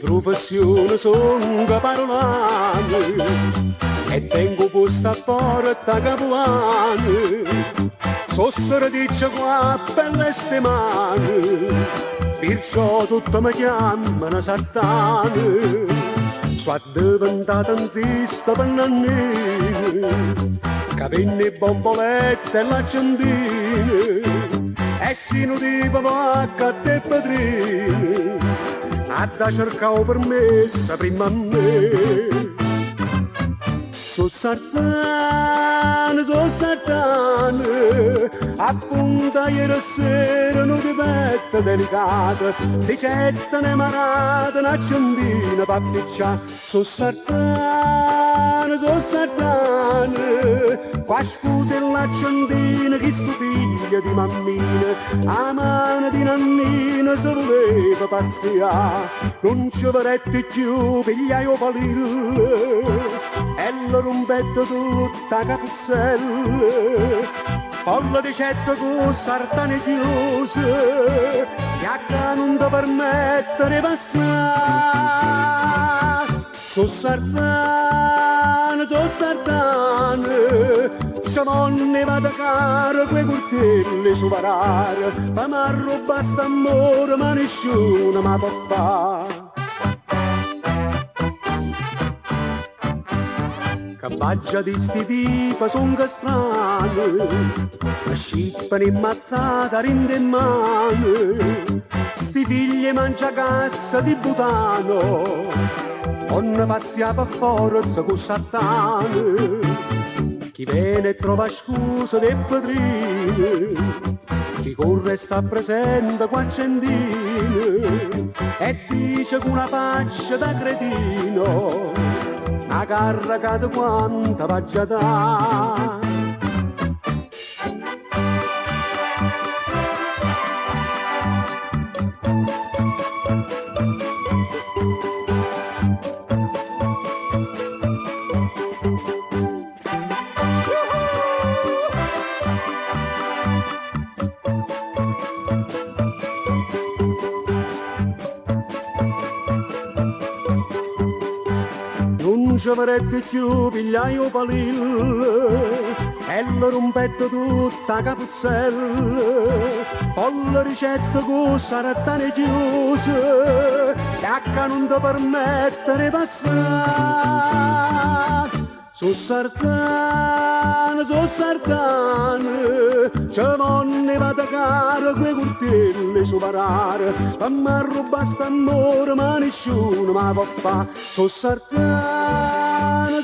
professione sono parolano e tengo posto a porta capuano. Sossero dice qua belle ste mani, perciò tutto mi chiamano Satana. Sono diventata un zista pennannino, capelli bombolette e l'accendino, e sino di papacca e padrino, a da cercare permesso prima a me. So Satana, appunta ieri sera non ti petta delicata, ti cetta ne marata, un'accendina pappiccia. So Satana, qua scusa l'accendina che sto figlia di mammina, a mano di nannina se voleva pazzia, non ci vorrete più pigliaio palillo. E lo rompetto tutta capuzzella, folla di cetto con sartane chiuse, che non ti permette di passare. So sardane, sciamone vado a caro quei curtelli su parare, ma mi arruba st'amore ma nessuno mi può fare. Cabaggia di sti tipi son strani, scippano immazzata rinde in mano, sti figli mangia cassa di butano, non pazziava forza con Satana. Chi viene e trova scusa dei padrini, chi corre e sta presente qua accendino, e dice con una faccia da cretino, a carracata quanta vaggia da. Non ci avrete più pigliaio palillo, e lo rompetto tutta capuzzella, con la ricetta con sarattane chiuse, che non ti permette di passare. So sardane, ci vonne vado a caro quei curtelli su parare, ma mi arruba st'amore ma nessuno mi può fare. So sardane,